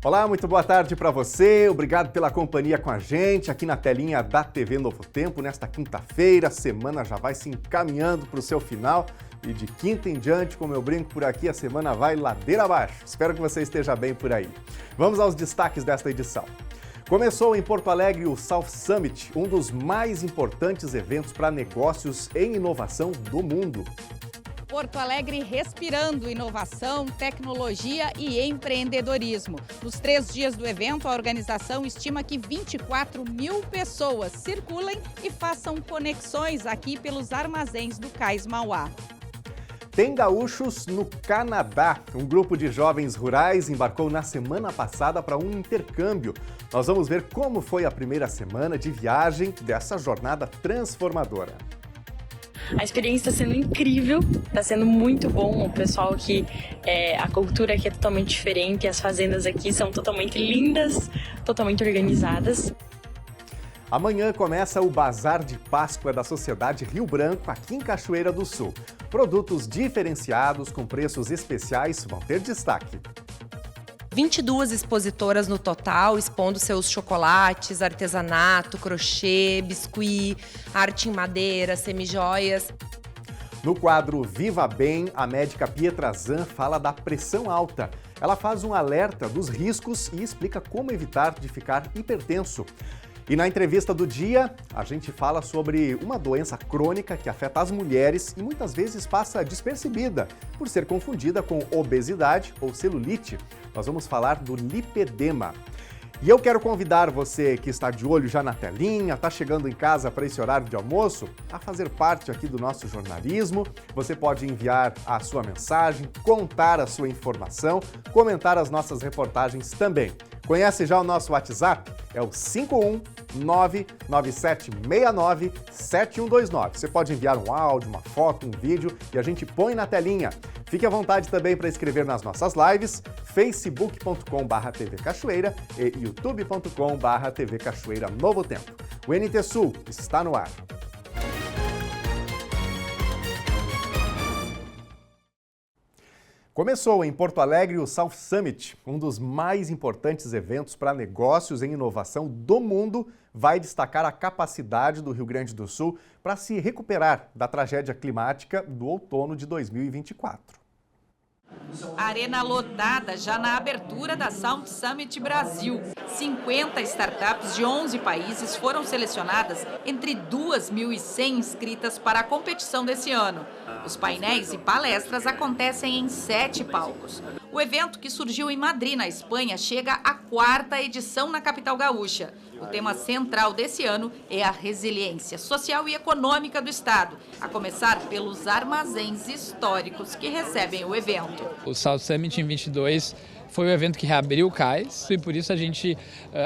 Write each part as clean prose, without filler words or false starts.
Olá, muito boa tarde para você. Obrigado pela companhia com a gente aqui na telinha da TV Novo Tempo. Nesta quinta-feira, a semana já vai se encaminhando para o seu final. E de quinta em diante, como eu brinco por aqui, a semana vai ladeira abaixo. Espero que você esteja bem por aí. Vamos aos destaques desta edição. Começou em Porto Alegre o South Summit, um dos mais importantes eventos para negócios em inovação do mundo. Porto Alegre respirando inovação, tecnologia e empreendedorismo. Nos 3 dias do evento, a organização estima que 24 mil pessoas circulem e façam conexões aqui pelos armazéns do Cais Mauá. Tem gaúchos no Canadá. Um grupo de jovens rurais embarcou na semana passada para um intercâmbio. Nós vamos ver como foi a primeira semana de viagem dessa jornada transformadora. A experiência está sendo incrível, está sendo muito bom. O pessoal aqui, a cultura aqui é totalmente diferente, as fazendas aqui são totalmente lindas, totalmente organizadas. Amanhã começa o Bazar de Páscoa da Sociedade Rio Branco, aqui em Cachoeira do Sul. Produtos diferenciados com preços especiais vão ter destaque. 22 expositoras no total, expondo seus chocolates, artesanato, crochê, biscuit, arte em madeira, semijoias. No quadro Viva Bem, a médica Pietra Zan fala da pressão alta. Ela faz um alerta dos riscos e explica como evitar de ficar hipertenso. E na entrevista do dia, a gente fala sobre uma doença crônica que afeta as mulheres e muitas vezes passa despercebida por ser confundida com obesidade ou celulite. Nós vamos falar do lipedema. E eu quero convidar você que está de olho já na telinha, está chegando em casa para esse horário de almoço, a fazer parte aqui do nosso jornalismo. Você pode enviar a sua mensagem, contar a sua informação, comentar as nossas reportagens também. Conhece já o nosso WhatsApp? É o 51997697129. Você pode enviar um áudio, uma foto, um vídeo e a gente põe na telinha. Fique à vontade também para escrever nas nossas lives, facebook.com/TV Cachoeira e youtube.com/TV Cachoeira Novo Tempo. O NT Sul está no ar. Começou em Porto Alegre o South Summit, um dos mais importantes eventos para negócios em inovação do mundo, vai destacar a capacidade do Rio Grande do Sul para se recuperar da tragédia climática do outono de 2024. Arena lotada já na abertura da South Summit Brasil. 50 startups de 11 países foram selecionadas entre 2.100 inscritas para a competição desse ano. Os painéis e palestras acontecem em 7 palcos. O evento, que surgiu em Madrid, na Espanha, chega à 4ª edição na capital gaúcha. O tema central desse ano é a resiliência social e econômica do Estado, a começar pelos armazéns históricos que recebem o evento. O South Summit em 22 foi o evento que reabriu o cais e por isso a gente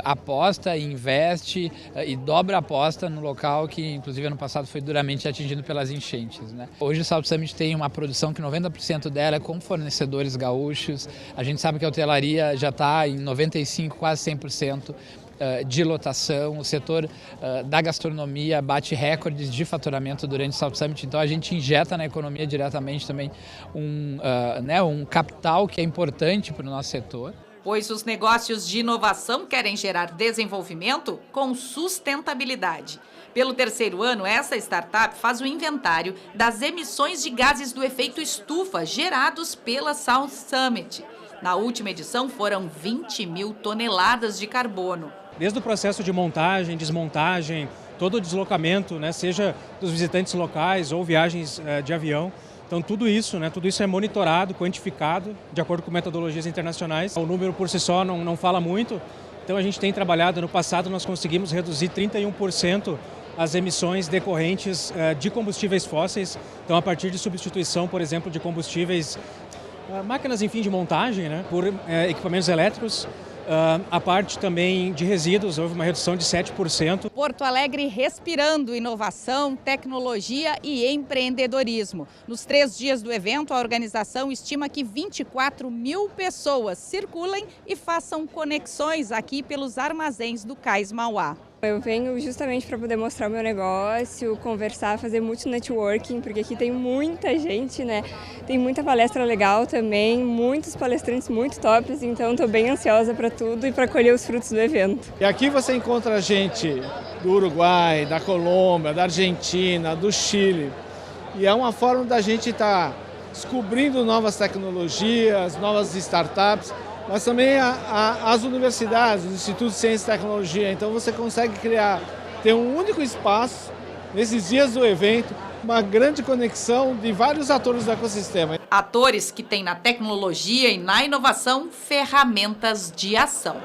aposta, investe e dobra a aposta no local que, inclusive, ano passado foi duramente atingido pelas enchentes, né? Hoje o South Summit tem uma produção que 90% dela é com fornecedores gaúchos. A gente sabe que a hotelaria já está em 95%, quase 100%. De lotação, o setor da gastronomia bate recordes de faturamento durante o South Summit, então a gente injeta na economia diretamente também um capital que é importante para o nosso setor. Pois os negócios de inovação querem gerar desenvolvimento com sustentabilidade. Pelo 3º ano, essa startup faz o inventário das emissões de gases do efeito estufa gerados pela South Summit. Na última edição foram 20 mil toneladas de carbono. Desde o processo de montagem, desmontagem, todo o deslocamento, né, seja dos visitantes locais ou viagens de avião. Então tudo isso é monitorado, quantificado, de acordo com metodologias internacionais. O número por si só não fala muito, então a gente tem trabalhado, no passado nós conseguimos reduzir 31% as emissões decorrentes de combustíveis fósseis. Então a partir de substituição, por exemplo, de combustíveis, máquinas de montagem, né, por equipamentos elétricos. A parte também de resíduos, houve uma redução de 7%. Porto Alegre respirando inovação, tecnologia e empreendedorismo. Nos 3 dias do evento, a organização estima que 24 mil pessoas circulem e façam conexões aqui pelos armazéns do Cais Mauá. Eu venho justamente para poder mostrar o meu negócio, conversar, fazer muito networking, porque aqui tem muita gente, né? Tem muita palestra legal também, muitos palestrantes muito tops, então estou bem ansiosa para tudo e para colher os frutos do evento. E aqui você encontra gente do Uruguai, da Colômbia, da Argentina, do Chile. E é uma forma da gente estar descobrindo novas tecnologias, novas startups, mas também as universidades, os institutos de ciência e tecnologia. Então você consegue ter um único espaço, nesses dias do evento, uma grande conexão de vários atores do ecossistema. Atores que têm na tecnologia e na inovação ferramentas de ação.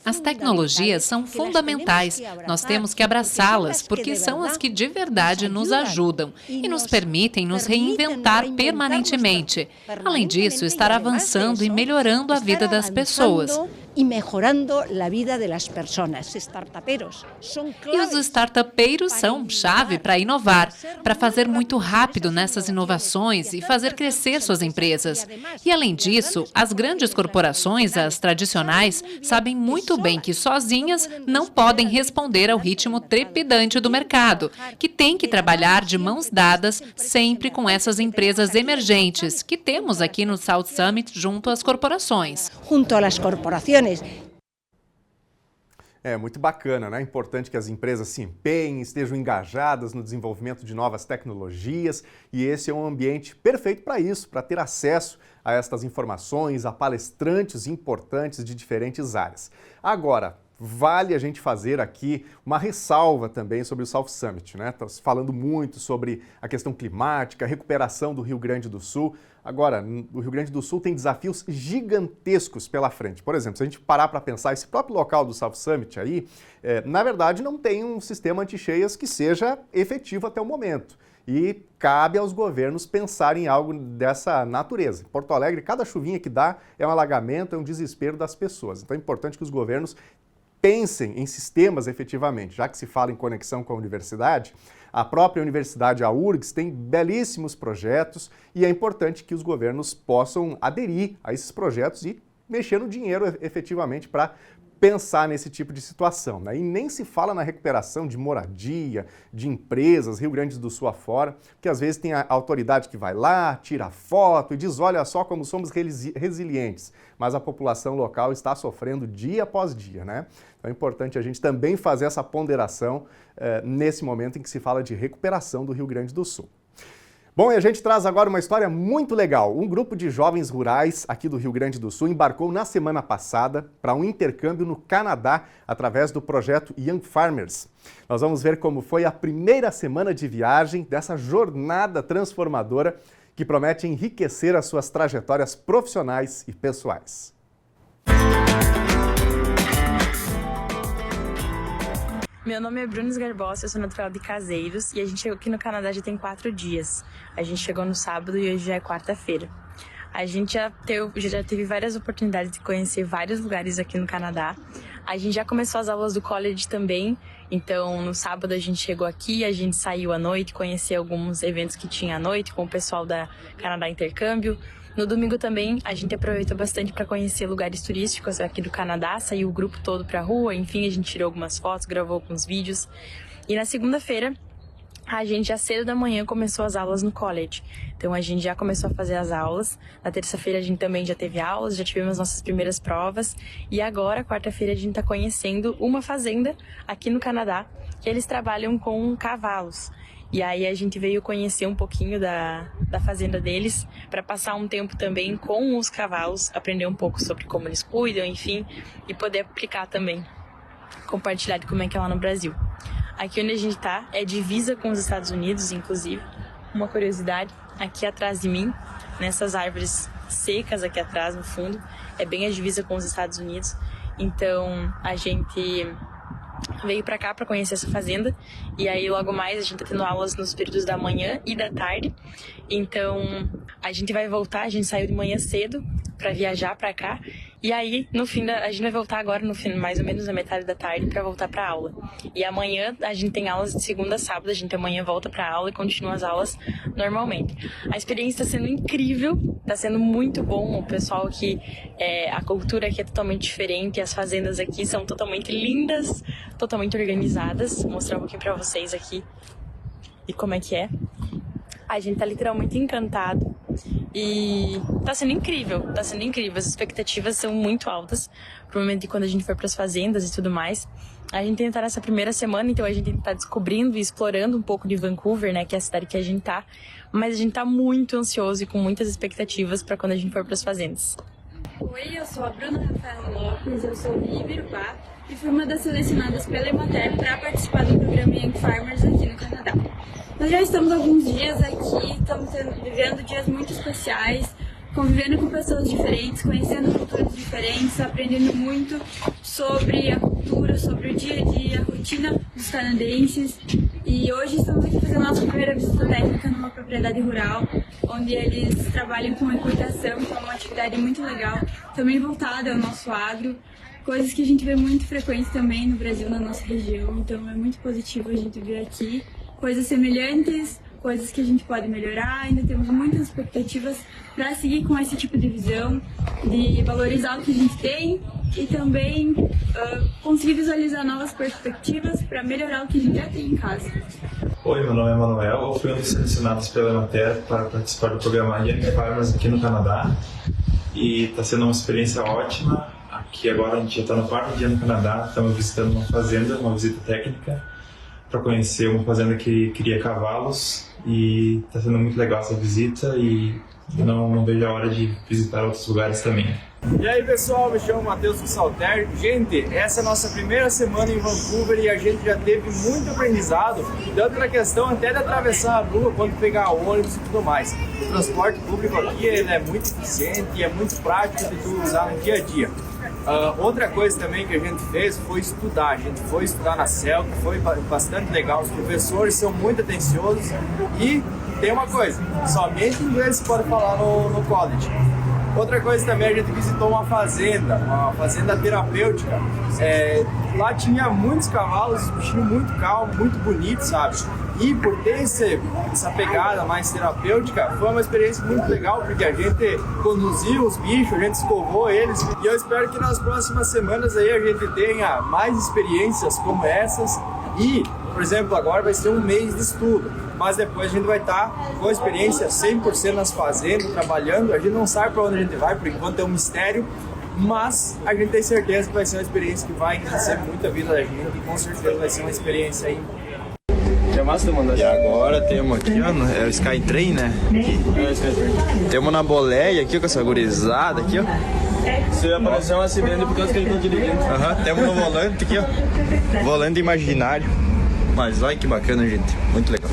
As tecnologias são fundamentais, nós temos que abraçá-las, porque são as que de verdade nos ajudam e nos permitem nos reinventar permanentemente. Além disso, estar avançando e melhorando a vida das pessoas. E melhorando a vida das pessoas. E os startupeiros são chave para inovar, para fazer muito rápido nessas inovações e fazer crescer suas empresas. E além disso, as grandes corporações, as tradicionais, sabem muito bem que sozinhas não podem responder ao ritmo trepidante do mercado, que tem que trabalhar de mãos dadas sempre com essas empresas emergentes que temos aqui no South Summit junto às corporações. Junto às corporações. É muito bacana, né? É importante que as empresas se empenhem, estejam engajadas no desenvolvimento de novas tecnologias e esse é um ambiente perfeito para isso, para ter acesso a estas informações, a palestrantes importantes de diferentes áreas. Agora, vale a gente fazer aqui uma ressalva também sobre o South Summit, né? Estamos falando muito sobre a questão climática, a recuperação do Rio Grande do Sul. Agora, o Rio Grande do Sul tem desafios gigantescos pela frente. Por exemplo, se a gente parar para pensar, esse próprio local do South Summit aí, na verdade não tem um sistema anti-cheias que seja efetivo até o momento. E cabe aos governos pensarem em algo dessa natureza. Em Porto Alegre, cada chuvinha que dá é um alagamento, é um desespero das pessoas. Então é importante que os governos pensem em sistemas efetivamente, já que se fala em conexão com a universidade. A própria universidade, a URGS, tem belíssimos projetos e é importante que os governos possam aderir a esses projetos e mexer no dinheiro efetivamente para pensar nesse tipo de situação, né? E nem se fala na recuperação de moradia, de empresas, Rio Grande do Sul afora, porque às vezes tem a autoridade que vai lá, tira foto e diz, olha só como somos resilientes, mas a população local está sofrendo dia após dia, né? Então é importante a gente também fazer essa ponderação nesse momento em que se fala de recuperação do Rio Grande do Sul. Bom, e a gente traz agora uma história muito legal. Um grupo de jovens rurais aqui do Rio Grande do Sul embarcou na semana passada para um intercâmbio no Canadá através do projeto Young Farmers. Nós vamos ver como foi a primeira semana de viagem dessa jornada transformadora que promete enriquecer as suas trajetórias profissionais e pessoais. Meu nome é Bruno Garbosa, eu sou natural de Caseiros e a gente chegou aqui no Canadá já tem 4 dias. A gente chegou no sábado e hoje já é quarta-feira. A gente já teve várias oportunidades de conhecer vários lugares aqui no Canadá. A gente já começou as aulas do college também, então no sábado a gente chegou aqui, a gente saiu à noite, conheceu alguns eventos que tinha à noite com o pessoal da Canadá Intercâmbio. No domingo também a gente aproveitou bastante para conhecer lugares turísticos aqui do Canadá, saiu o grupo todo para a rua, enfim, a gente tirou algumas fotos, gravou alguns vídeos. E na segunda-feira, a gente já cedo da manhã começou as aulas no college. Então a gente já começou a fazer as aulas. Na terça-feira a gente também já teve aulas, já tivemos nossas primeiras provas. E agora, quarta-feira, a gente está conhecendo uma fazenda aqui no Canadá, que eles trabalham com cavalos. E aí a gente veio conhecer um pouquinho da fazenda deles, para passar um tempo também com os cavalos, aprender um pouco sobre como eles cuidam, enfim, e poder aplicar também, compartilhar de como é que é lá no Brasil. Aqui onde a gente tá é divisa com os Estados Unidos, inclusive. Uma curiosidade, aqui atrás de mim, nessas árvores secas aqui atrás no fundo, é bem a divisa com os Estados Unidos. Então a gente veio pra cá pra conhecer essa fazenda e aí logo mais a gente tá tendo aulas nos períodos da manhã e da tarde. Então a gente vai voltar, a gente saiu de manhã cedo, para viajar para cá. E aí, no fim, a gente vai voltar agora, no fim, mais ou menos na metade da tarde, para voltar para aula. E amanhã a gente tem aulas de segunda a sábado, a gente amanhã volta para aula e continua as aulas normalmente. A experiência está sendo incrível, está sendo muito bom. O pessoal aqui, a cultura aqui é totalmente diferente, as fazendas aqui são totalmente lindas, totalmente organizadas. Vou mostrar um pouquinho para vocês aqui e como é que é. A gente tá literalmente encantado e tá sendo incrível, as expectativas são muito altas pro momento de quando a gente for pras fazendas e tudo mais. A gente tem que estar nessa primeira semana, então a gente tá descobrindo e explorando um pouco de Vancouver, né, que é a cidade que a gente tá, mas a gente tá muito ansioso e com muitas expectativas para quando a gente for pras fazendas. Oi, eu sou a Bruna Rafaela Lopes, eu sou de Ibirubá e fui uma das selecionadas pela Emater para participar do programa Young Farmers aqui no Canadá. Nós já estamos alguns dias aqui, estamos vivendo dias muito especiais, convivendo com pessoas diferentes, conhecendo culturas diferentes, aprendendo muito sobre a cultura, sobre o dia a dia, a rotina dos canadenses. E hoje estamos aqui fazendo a nossa primeira visita técnica numa propriedade rural, onde eles trabalham com equitação, que é uma atividade muito legal, também voltada ao nosso agro, coisas que a gente vê muito frequente também no Brasil, na nossa região, então é muito positivo a gente ver aqui. Coisas semelhantes, coisas que a gente pode melhorar, ainda temos muitas expectativas para seguir com esse tipo de visão, de valorizar o que a gente tem e também conseguir visualizar novas perspectivas para melhorar o que a gente já tem em casa. Oi, meu nome é Manuel, eu fui um dos selecionados pela Emater para participar do programa Young Farmers aqui no Canadá e está sendo uma experiência ótima. Aqui agora a gente já está no 4º dia no Canadá, estamos visitando uma fazenda, uma visita técnica, para conhecer uma fazenda que cria cavalos e está sendo muito legal essa visita e não vejo a hora de visitar outros lugares também. E aí pessoal, me chamo Matheus Salter. Gente, essa é a nossa primeira semana em Vancouver e a gente já teve muito aprendizado, tanto na questão até de atravessar a rua, quanto pegar ônibus e tudo mais. O transporte público aqui ele é muito eficiente e é muito prático de tu usar no dia a dia. Outra coisa também que a gente fez foi estudar. A gente foi estudar na CELC, foi bastante legal. Os professores são muito atenciosos e tem uma coisa, somente inglês se pode falar no college. Outra coisa também, a gente visitou uma fazenda terapêutica. Lá tinha muitos cavalos, bichinhos muito calmos, muito bonitos, sabe? E por ter essa pegada mais terapêutica, foi uma experiência muito legal, porque a gente conduziu os bichos, a gente escovou eles. E eu espero que nas próximas semanas aí a gente tenha mais experiências como essas. E, por exemplo, agora vai ser um mês de estudo, mas depois a gente vai estar com a experiência 100% nas fazendas, trabalhando. A gente não sabe para onde a gente vai, por enquanto é um mistério, mas a gente tem certeza que vai ser uma experiência que vai enriquecer muito a vida da gente e com certeza vai ser uma experiência aí. E agora temos aqui, ó, é o Skytrain, né? Temos na boleia aqui, com essa gurizada aqui, ó. Se aparecer um acidente por causa que ele tá dirigindo. Temos no volante aqui, ó. Volante imaginário. Mas olha que bacana, gente. Muito legal.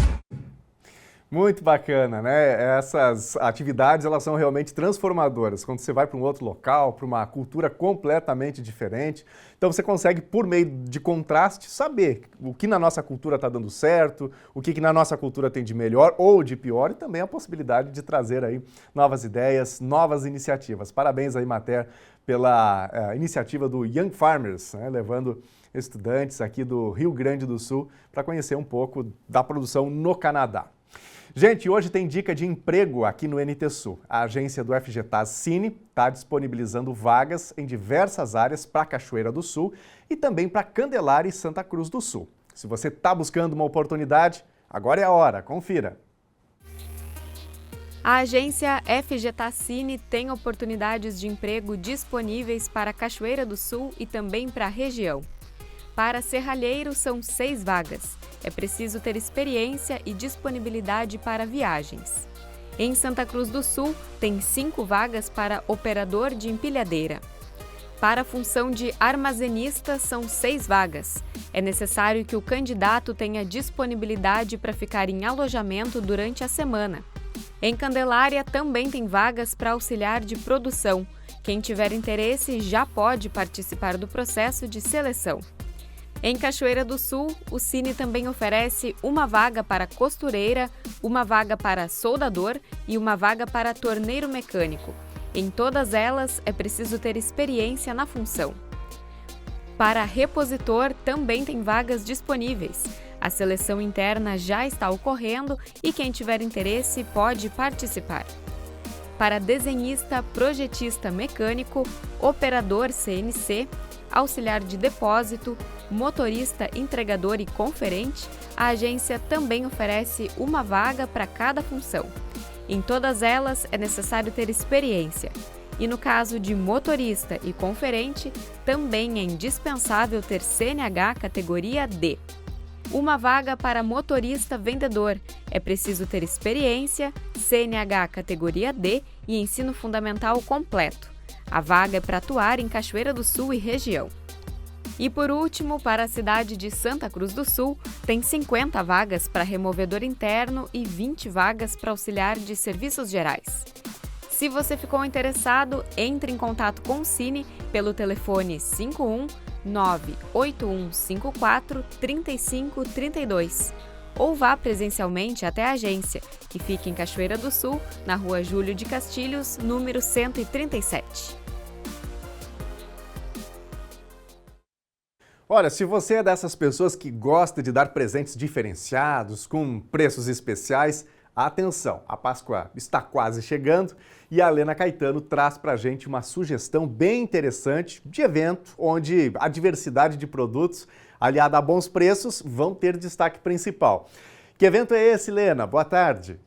Muito bacana, né? Essas atividades, elas são realmente transformadoras. Quando você vai para um outro local, para uma cultura completamente diferente, então você consegue, por meio de contraste, saber o que na nossa cultura está dando certo, o que na nossa cultura tem de melhor ou de pior, e também a possibilidade de trazer aí novas ideias, novas iniciativas. Parabéns aí, Emater, pela iniciativa do Young Farmers, né? Levando estudantes aqui do Rio Grande do Sul para conhecer um pouco da produção no Canadá. Gente, hoje tem dica de emprego aqui no NT Sul. A agência do FGTAS Cine está disponibilizando vagas em diversas áreas para Cachoeira do Sul e também para Candelária e Santa Cruz do Sul. Se você está buscando uma oportunidade, agora é a hora, confira. A agência FGTAS Cine tem oportunidades de emprego disponíveis para Cachoeira do Sul e também para a região. Para serralheiro são 6 vagas. É preciso ter experiência e disponibilidade para viagens. Em Santa Cruz do Sul, tem 5 vagas para operador de empilhadeira. Para a função de armazenista, são 6 vagas. É necessário que o candidato tenha disponibilidade para ficar em alojamento durante a semana. Em Candelária, também tem vagas para auxiliar de produção. Quem tiver interesse já pode participar do processo de seleção. Em Cachoeira do Sul, o Cine também oferece uma vaga para costureira, uma vaga para soldador e uma vaga para torneiro mecânico. Em todas elas, é preciso ter experiência na função. Para repositor, também tem vagas disponíveis. A seleção interna já está ocorrendo e quem tiver interesse pode participar. Para desenhista, projetista mecânico, operador CNC, auxiliar de depósito, motorista, entregador e conferente, a agência também oferece uma vaga para cada função. Em todas elas é necessário ter experiência. E no caso de motorista e conferente, também é indispensável ter CNH categoria D. Uma vaga para motorista vendedor. É preciso ter experiência, CNH categoria D e ensino fundamental completo. A vaga é para atuar em Cachoeira do Sul e região. E por último, para a cidade de Santa Cruz do Sul, tem 50 vagas para removedor interno e 20 vagas para auxiliar de serviços gerais. Se você ficou interessado, entre em contato com o Cine pelo telefone 51 98154 3532 ou vá presencialmente até a agência, que fica em Cachoeira do Sul, na Rua Júlio de Castilhos, número 137. Olha, se você é dessas pessoas que gosta de dar presentes diferenciados, com preços especiais, atenção, a Páscoa está quase chegando e a Lena Caetano traz pra gente uma sugestão bem interessante de evento onde a diversidade de produtos aliada a bons preços vão ter destaque principal. Que evento é esse, Lena? Boa tarde.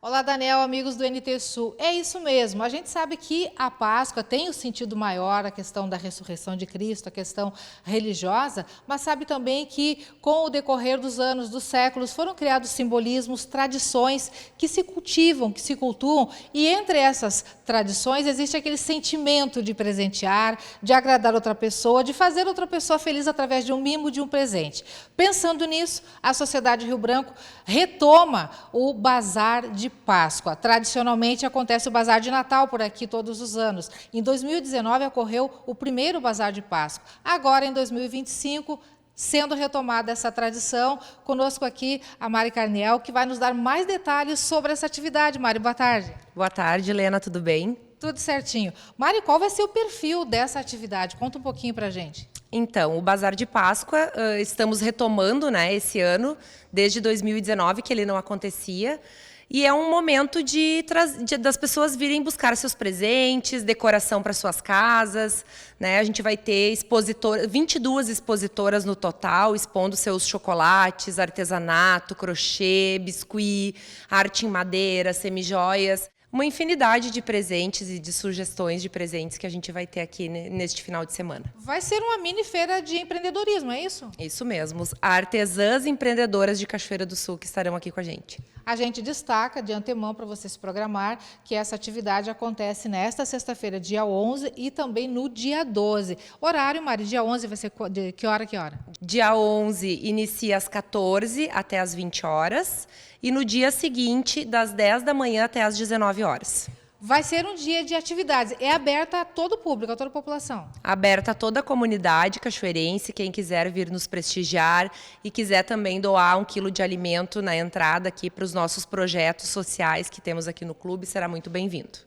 Olá, Daniel, amigos do NT Sul. É isso mesmo, a gente sabe que a Páscoa tem o sentido maior, a questão da ressurreição de Cristo, a questão religiosa, mas sabe também que com o decorrer dos anos, dos séculos, foram criados simbolismos, tradições que se cultivam, que se cultuam, e entre essas tradições existe aquele sentimento de presentear, de agradar outra pessoa, de fazer outra pessoa feliz através de um mimo, de um presente. Pensando nisso, a Sociedade Rio Branco retoma o Bazar de Páscoa. Tradicionalmente acontece o Bazar de Natal por aqui todos os anos. Em 2019 ocorreu o primeiro Bazar de Páscoa. Agora, em 2025, sendo retomada essa tradição, conosco aqui a Mari Carniel, que vai nos dar mais detalhes sobre essa atividade. Mari, boa tarde. Boa tarde, Helena, tudo bem? Tudo certinho. Mari, qual vai ser o perfil dessa atividade? Conta um pouquinho pra gente. Então, o Bazar de Páscoa, estamos retomando, né, esse ano, desde 2019, que ele não acontecia. E é um momento das pessoas virem buscar seus presentes, decoração para suas casas, né? A gente vai ter 22 expositoras no total, expondo seus chocolates, artesanato, crochê, biscuit, arte em madeira, semijoias. Uma infinidade de presentes e de sugestões de presentes que a gente vai ter aqui neste final de semana. Vai ser uma mini feira de empreendedorismo, é isso? Isso mesmo. Artesãs empreendedoras de Cachoeira do Sul que estarão aqui com a gente. A gente destaca de antemão para você se programar que essa atividade acontece nesta sexta-feira, dia 11, e também no dia 12. Horário, Mari, dia 11 vai ser de que hora a que hora? Dia 11 inicia às 14 até às 20 horas e no dia seguinte das 10 da manhã até às 19 horas. Vai ser um dia de atividades. É aberta a todo o público, a toda a população? Aberta a toda a comunidade cachoeirense. Quem quiser vir nos prestigiar e quiser também doar 1 quilo de alimento na entrada aqui para os nossos projetos sociais que temos aqui no clube, será muito bem-vindo.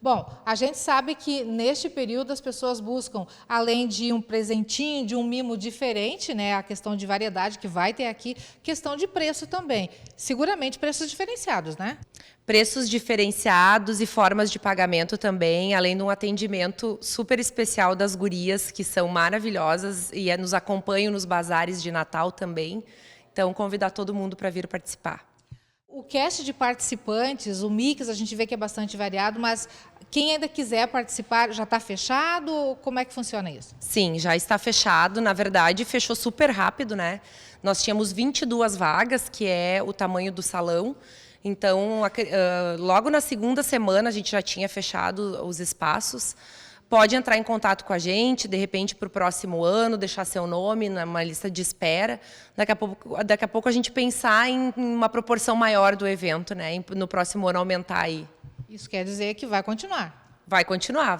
Bom, a gente sabe que neste período as pessoas buscam, além de um presentinho, de um mimo diferente, né, a questão de variedade que vai ter aqui, questão de preço também. Seguramente preços diferenciados, né? Preços diferenciados e formas de pagamento também, além de um atendimento super especial das gurias, que são maravilhosas e nos acompanham nos bazares de Natal também. Então, convidar todo mundo para vir participar. O cast de participantes, o mix, a gente vê que é bastante variado, mas quem ainda quiser participar, já está fechado? Como é que funciona isso? Sim, já está fechado. Na verdade, fechou super rápido, né? Nós tínhamos 22 vagas, que é o tamanho do salão. Então, logo na segunda semana, a gente já tinha fechado os espaços. Pode entrar em contato com a gente, de repente, para o próximo ano, deixar seu nome numa lista de espera. Daqui a pouco a gente pensar em uma proporção maior do evento, né? No próximo ano aumentar aí. Isso quer dizer que vai continuar. Vai continuar,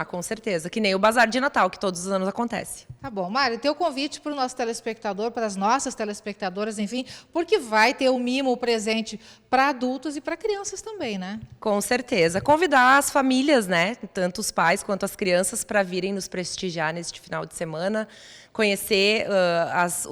com certeza. Que nem o Bazar de Natal, que todos os anos acontece. Tá bom, Mário, teu convite para o nosso telespectador, para as nossas telespectadoras, enfim, porque vai ter o mimo, o presente para adultos e para crianças também, né? Com certeza. Convidar as famílias, né, tanto os pais quanto as crianças, para virem nos prestigiar neste final de semana, conhecer as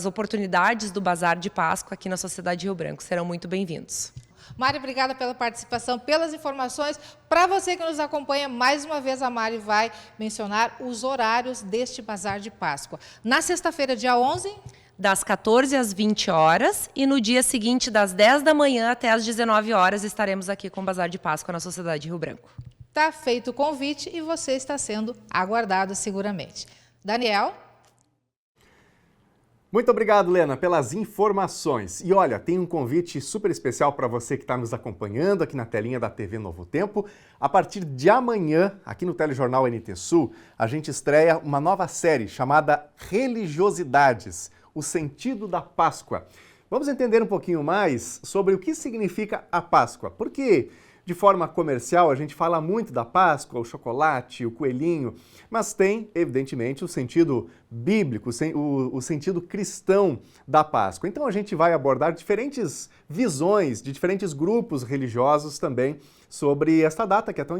oportunidades do Bazar de Páscoa aqui na Sociedade Rio Branco. Serão muito bem-vindos. Mari, obrigada pela participação, pelas informações. Para você que nos acompanha, mais uma vez a Mari vai mencionar os horários deste Bazar de Páscoa. Na sexta-feira, dia 11... das 14 às 20 horas e no dia seguinte, das 10 da manhã até às 19 horas, estaremos aqui com o Bazar de Páscoa na Sociedade Rio Branco. Está feito o convite e você está sendo aguardado seguramente. Daniel? Muito obrigado, Lena, pelas informações. E olha, tem um convite super especial para você que está nos acompanhando aqui na telinha da TV Novo Tempo. A partir de amanhã, aqui no Telejornal NT Sul, a gente estreia uma nova série chamada Religiosidades, o sentido da Páscoa. Vamos entender um pouquinho mais sobre o que significa a Páscoa, porque de forma comercial a gente fala muito da Páscoa, o chocolate, o coelhinho, mas tem, evidentemente, o sentido bíblico, o sentido cristão da Páscoa. Então a gente vai abordar diferentes visões de diferentes grupos religiosos também sobre esta data que é tão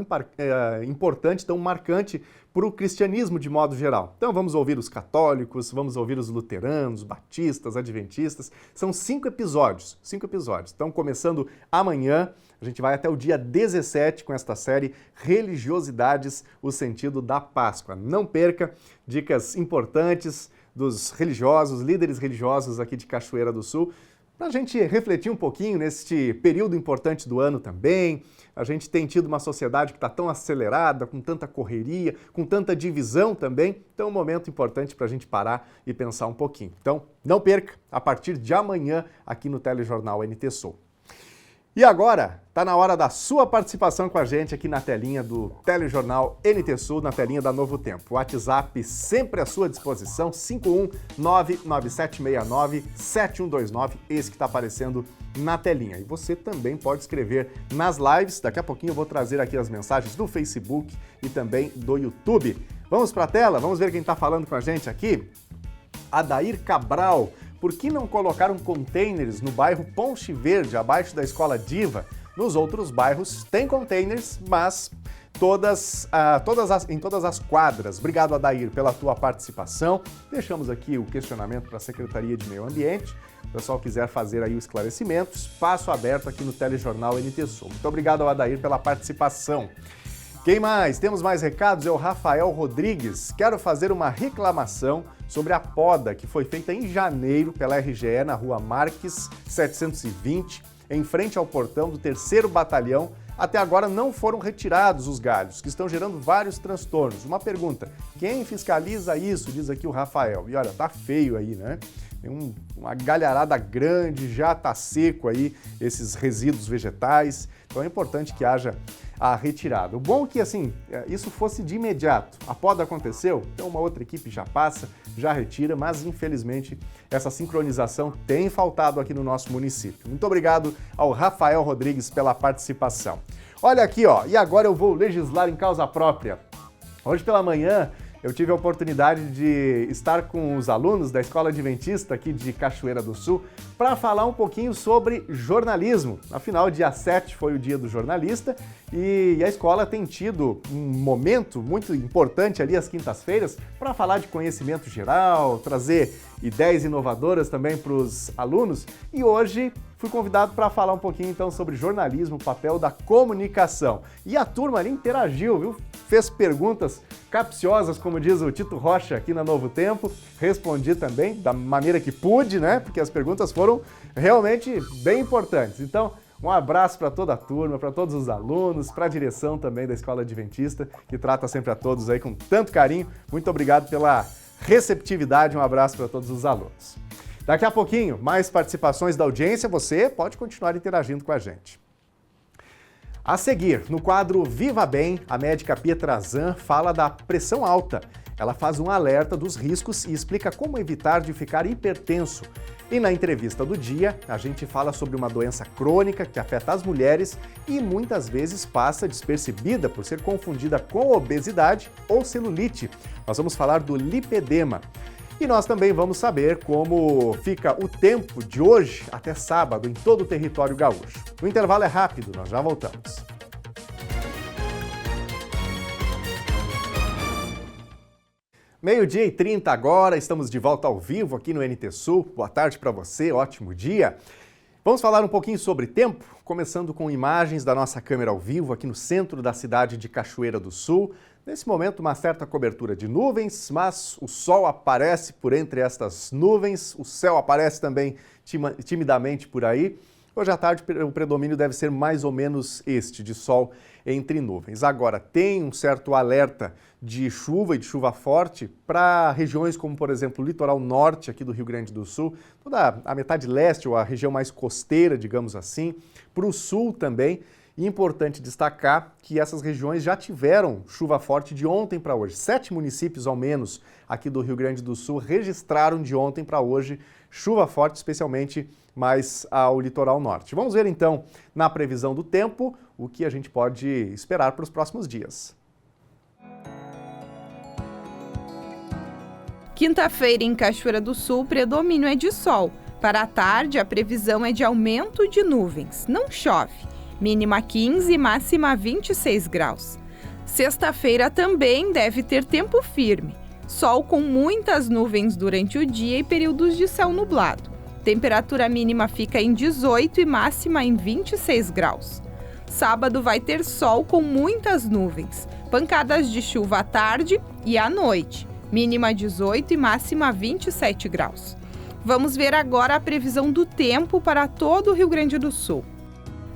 importante, tão marcante para o cristianismo de modo geral. Então vamos ouvir os católicos, vamos ouvir os luteranos, batistas, adventistas. São 5 episódios. Então começando amanhã, a gente vai até o dia 17 com esta série Religiosidades, o sentido da Páscoa. Não perca dicas importantes dos religiosos, líderes religiosos aqui de Cachoeira do Sul, para a gente refletir um pouquinho neste período importante do ano também. A gente tem tido uma sociedade que está tão acelerada, com tanta correria, com tanta divisão também. Então é um momento importante para a gente parar e pensar um pouquinho. Então não perca, a partir de amanhã, aqui no Telejornal NT Sul. E agora, está na hora da sua participação com a gente aqui na telinha do Telejornal NT Sul, na telinha da Novo Tempo. O WhatsApp sempre à sua disposição, 51997697129, esse que está aparecendo na telinha. E você também pode escrever nas lives, daqui a pouquinho eu vou trazer aqui as mensagens do Facebook e também do YouTube. Vamos para a tela, vamos ver quem está falando com a gente aqui? Adair Cabral. Por que não colocaram containers no bairro Ponche Verde, abaixo da Escola Diva? Nos outros bairros tem containers, mas em todas as quadras. Obrigado, Adair, pela tua participação. Deixamos aqui o questionamento para a Secretaria de Meio Ambiente. Se o pessoal quiser fazer aí o esclarecimento, espaço aberto aqui no Telejornal NT Sul. Muito obrigado ao Adair pela participação. Quem mais? Temos mais recados, é o Rafael Rodrigues. Quero fazer uma reclamação sobre a poda que foi feita em janeiro pela RGE na Rua Marques 720, em frente ao portão do 3º Batalhão. Até agora não foram retirados os galhos, que estão gerando vários transtornos. Uma pergunta, quem fiscaliza isso? Diz aqui o Rafael. E olha, tá feio aí, né? Tem uma galharada grande, já tá seco aí esses resíduos vegetais. Então é importante que haja a retirada. O bom é que, assim, isso fosse de imediato. A poda aconteceu, então uma outra equipe já passa, já retira, mas infelizmente essa sincronização tem faltado aqui no nosso município. Muito obrigado ao Rafael Rodrigues pela participação. Olha aqui, ó, e agora eu vou legislar em causa própria. Hoje pela manhã eu tive a oportunidade de estar com os alunos da Escola Adventista aqui de Cachoeira do Sul para falar um pouquinho sobre jornalismo. Afinal, dia 7 foi o dia do jornalista e a escola tem tido um momento muito importante ali às quintas-feiras para falar de conhecimento geral, trazer ideias inovadoras também para os alunos. E hoje fui convidado para falar um pouquinho então sobre jornalismo, o papel da comunicação. E a turma ali interagiu, viu? Fez perguntas capciosas, como diz o Tito Rocha aqui na Novo Tempo. Respondi também da maneira que pude, né? Porque as perguntas foram realmente bem importantes. Então, um abraço para toda a turma, para todos os alunos, para a direção também da Escola Adventista, que trata sempre a todos aí com tanto carinho. Muito obrigado pela receptividade, um abraço para todos os alunos. Daqui a pouquinho, mais participações da audiência, você pode continuar interagindo com a gente. A seguir, no quadro Viva Bem, a médica Pietra Zan fala da pressão alta. Ela faz um alerta dos riscos e explica como evitar de ficar hipertenso. E na entrevista do dia, a gente fala sobre uma doença crônica que afeta as mulheres e muitas vezes passa despercebida por ser confundida com obesidade ou celulite. Nós vamos falar do lipedema. E nós também vamos saber como fica o tempo de hoje até sábado em todo o território gaúcho. O intervalo é rápido, nós já voltamos. Meio-dia e 30 agora, estamos de volta ao vivo aqui no NT Sul. Boa tarde para você, ótimo dia. Vamos falar um pouquinho sobre tempo, começando com imagens da nossa câmera ao vivo aqui no centro da cidade de Cachoeira do Sul. Nesse momento, uma certa cobertura de nuvens, mas o sol aparece por entre estas nuvens, o céu aparece também timidamente por aí. Hoje à tarde, o predomínio deve ser mais ou menos este, de sol entre nuvens. Agora, tem um certo alerta de chuva e de chuva forte para regiões como, por exemplo, o litoral norte aqui do Rio Grande do Sul, toda a metade leste, ou a região mais costeira, digamos assim, para o sul também. E importante destacar que essas regiões já tiveram chuva forte de ontem para hoje. 7 municípios, ao menos, aqui do Rio Grande do Sul, registraram de ontem para hoje chuva forte, especialmente mais ao litoral norte. Vamos ver, então, na previsão do tempo, o que a gente pode esperar para os próximos dias. Quinta-feira, em Cachoeira do Sul, predomínio é de sol. Para a tarde, a previsão é de aumento de nuvens. Não chove. Mínima 15 e máxima 26 graus. Sexta-feira também deve ter tempo firme. Sol com muitas nuvens durante o dia e períodos de céu nublado. Temperatura mínima fica em 18 e máxima em 26 graus. Sábado vai ter sol com muitas nuvens. Pancadas de chuva à tarde e à noite. Mínima 18 e máxima 27 graus. Vamos ver agora a previsão do tempo para todo o Rio Grande do Sul.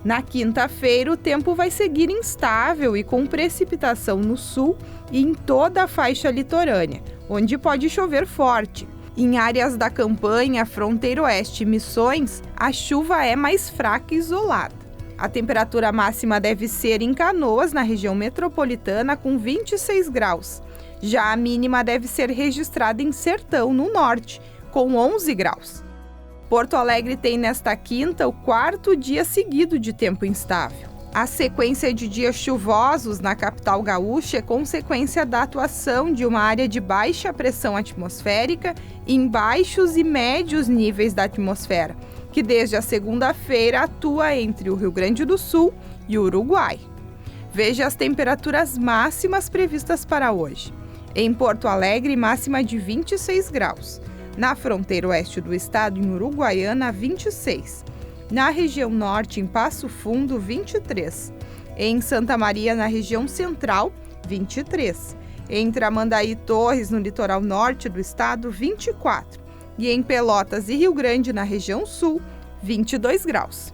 Na quinta-feira, o tempo vai seguir instável e com precipitação no sul e em toda a faixa litorânea, onde pode chover forte. Em áreas da campanha, fronteira oeste e Missões, a chuva é mais fraca e isolada. A temperatura máxima deve ser em Canoas, na região metropolitana, com 26 graus. Já a mínima deve ser registrada em Sertão, no norte, com 11 graus. Porto Alegre tem nesta quinta o 4º dia seguido de tempo instável. A sequência de dias chuvosos na capital gaúcha é consequência da atuação de uma área de baixa pressão atmosférica em baixos e médios níveis da atmosfera, que desde a segunda-feira atua entre o Rio Grande do Sul e o Uruguai. Veja as temperaturas máximas previstas para hoje. Em Porto Alegre, máxima de 26 graus. Na fronteira oeste do estado, em Uruguaiana, 26. Na região norte, em Passo Fundo, 23. Em Santa Maria, na região central, 23. Em Tramandaí e Torres, no litoral norte do estado, 24. E em Pelotas e Rio Grande, na região sul, 22 graus.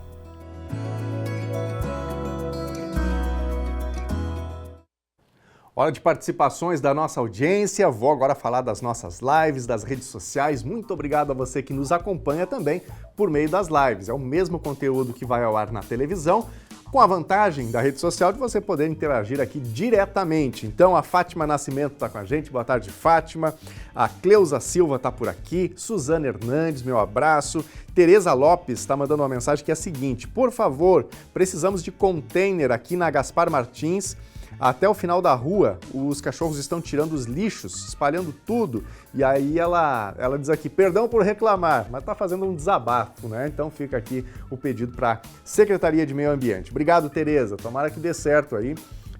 Hora de participações da nossa audiência. Vou agora falar das nossas lives, das redes sociais. Muito obrigado a você que nos acompanha também por meio das lives. É o mesmo conteúdo que vai ao ar na televisão, com a vantagem da rede social de você poder interagir aqui diretamente. Então, a Fátima Nascimento está com a gente. Boa tarde, Fátima. A Cleusa Silva está por aqui. Suzana Hernandes, meu abraço. Tereza Lopes está mandando uma mensagem que é a seguinte: por favor, precisamos de container aqui na Gaspar Martins. Até o final da rua, os cachorros estão tirando os lixos, espalhando tudo. E aí ela diz aqui, perdão por reclamar, mas está fazendo um desabafo, né? Então fica aqui o pedido para a Secretaria de Meio Ambiente. Obrigado, Tereza. Tomara que dê certo aí.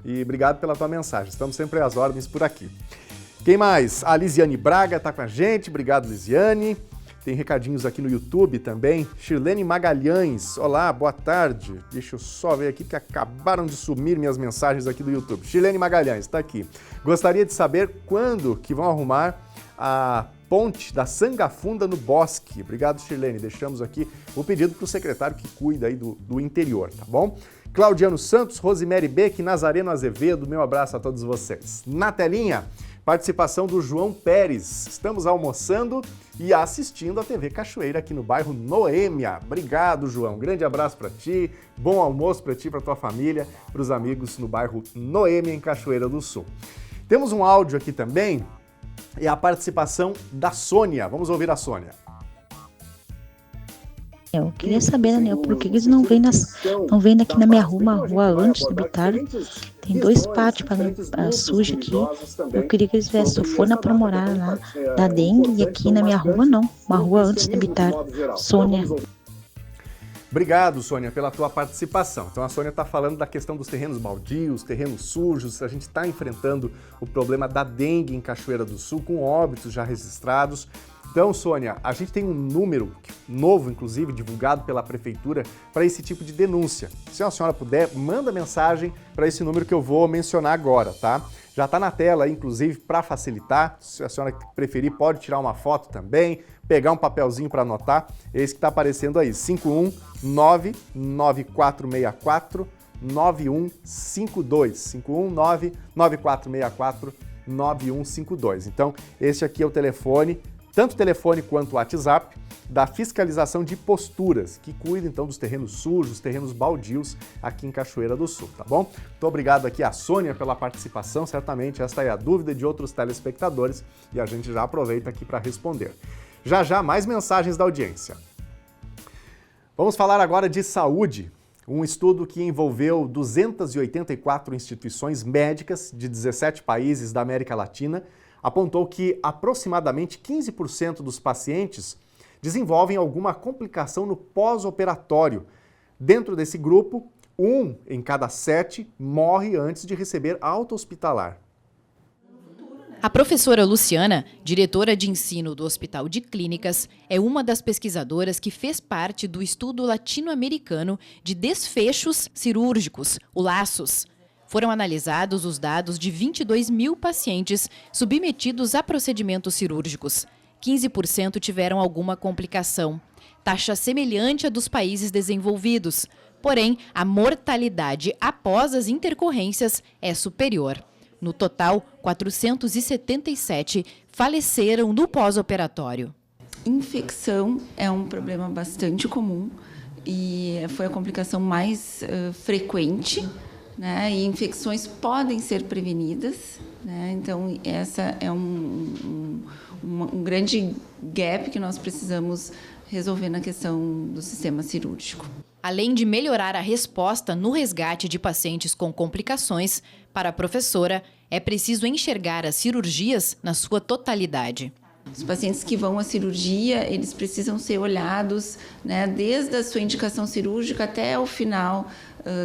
E obrigado pela tua mensagem. Estamos sempre às ordens por aqui. Quem mais? A Lisiane Braga está com a gente. Obrigado, Lisiane. Tem recadinhos aqui no YouTube também. Shirlene Magalhães, olá, boa tarde. Deixa eu só ver aqui que acabaram de sumir minhas mensagens aqui do YouTube. Shirlene Magalhães, está aqui. Gostaria de saber quando que vão arrumar a ponte da Sangafunda no Bosque. Obrigado, Shirlene. Deixamos aqui o pedido para o secretário que cuida aí do interior, tá bom? Claudiano Santos, Rosemary Beck, Nazareno Azevedo, meu abraço a todos vocês. Na telinha, participação do João Pérez. Estamos almoçando e assistindo a TV Cachoeira aqui no bairro Noêmia. Obrigado, João. Grande abraço para ti. Bom almoço para ti, para tua família, para os amigos no bairro Noêmia, em Cachoeira do Sul. Temos um áudio aqui também é a participação da Sônia. Vamos ouvir a Sônia. Eu queria saber, Daniel, por que eles não vêm aqui na minha rua, uma rua antes do habitar. Tem 2 pátios sujos aqui. Eu queria que eles viessem sofona para morar lá da dengue e aqui na minha rua não. Uma rua antes do habitar. Sônia. Obrigado, Sônia, pela tua participação. Então a Sônia está falando da questão dos terrenos baldios, terrenos sujos. A gente está enfrentando o problema da dengue em Cachoeira do Sul, com óbitos já registrados. Então, Sônia, a gente tem um número novo, inclusive, divulgado pela Prefeitura para esse tipo de denúncia. Se a senhora puder, manda mensagem para esse número que eu vou mencionar agora, tá? Já está na tela, inclusive, para facilitar. Se a senhora preferir, pode tirar uma foto também, pegar um papelzinho para anotar. Esse que está aparecendo aí, 519-9464-9152. 519-9464-9152. Então, esse aqui é o telefone, tanto o telefone quanto o WhatsApp, da fiscalização de posturas, que cuida então dos terrenos sujos, terrenos baldios aqui em Cachoeira do Sul, tá bom? Muito obrigado aqui a Sônia pela participação, certamente esta é a dúvida de outros telespectadores e a gente já aproveita aqui para responder. Já mais mensagens da audiência. Vamos falar agora de saúde. Um estudo que envolveu 284 instituições médicas de 17 países da América Latina apontou que aproximadamente 15% dos pacientes desenvolvem alguma complicação no pós-operatório. Dentro desse grupo, 1 em cada 7 morre antes de receber alta hospitalar. A professora Luciana, diretora de ensino do Hospital de Clínicas, é uma das pesquisadoras que fez parte do estudo latino-americano de desfechos cirúrgicos, o LACES. Foram analisados os dados de 22 mil pacientes submetidos a procedimentos cirúrgicos. 15% tiveram alguma complicação, taxa semelhante à dos países desenvolvidos. Porém, a mortalidade após as intercorrências é superior. No total, 477 faleceram no pós-operatório. Infecção é um problema bastante comum e foi a complicação mais frequente. Né, e infecções podem ser prevenidas, né, então essa é um grande gap que nós precisamos resolver na questão do sistema cirúrgico. Além de melhorar a resposta no resgate de pacientes com complicações, para a professora, é preciso enxergar as cirurgias na sua totalidade. Os pacientes que vão à cirurgia, eles precisam ser olhados, né, desde a sua indicação cirúrgica até o final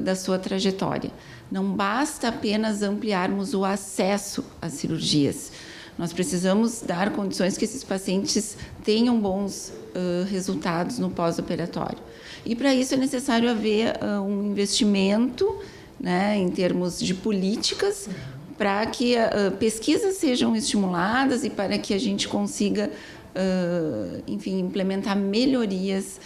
da sua trajetória. Não basta apenas ampliarmos o acesso às cirurgias. Nós precisamos dar condições que esses pacientes tenham bons resultados no pós-operatório. E para isso é necessário haver um investimento, né, em termos de políticas, para que pesquisas sejam estimuladas e para que a gente consiga, implementar melhorias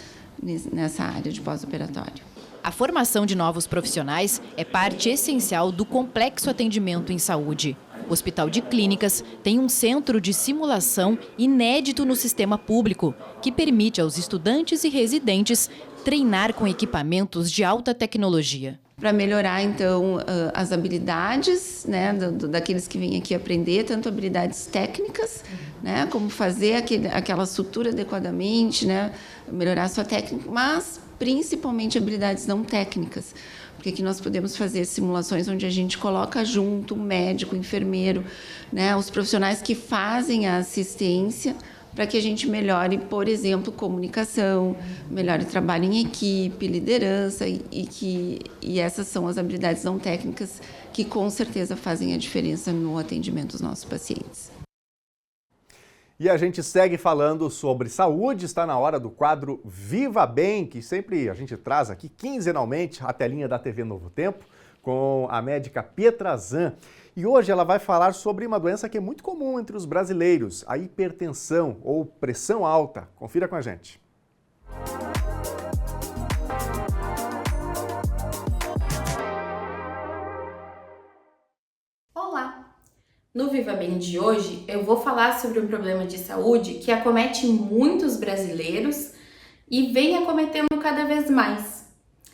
nessa área de pós-operatório. A formação de novos profissionais é parte essencial do complexo atendimento em saúde. O Hospital de Clínicas tem um centro de simulação inédito no sistema público, que permite aos estudantes e residentes treinar com equipamentos de alta tecnologia. Para melhorar, então, as habilidades, né, daqueles que vêm aqui aprender, tanto habilidades técnicas, né, como fazer aquela sutura adequadamente, né, melhorar a sua técnica, mas principalmente habilidades não técnicas, porque aqui nós podemos fazer simulações onde a gente coloca junto o médico, o enfermeiro, né, os profissionais que fazem a assistência, para que a gente melhore, por exemplo, comunicação, melhore trabalho em equipe, liderança, e essas são as habilidades não técnicas que com certeza fazem a diferença no atendimento dos nossos pacientes. E a gente segue falando sobre saúde, está na hora do quadro Viva Bem, que sempre a gente traz aqui quinzenalmente a telinha da TV Novo Tempo, com a médica Pietra Zan. E hoje ela vai falar sobre uma doença que é muito comum entre os brasileiros, a hipertensão ou pressão alta. Confira com a gente. Olá! No Viva Bem de hoje, eu vou falar sobre um problema de saúde que acomete muitos brasileiros e vem acometendo cada vez mais.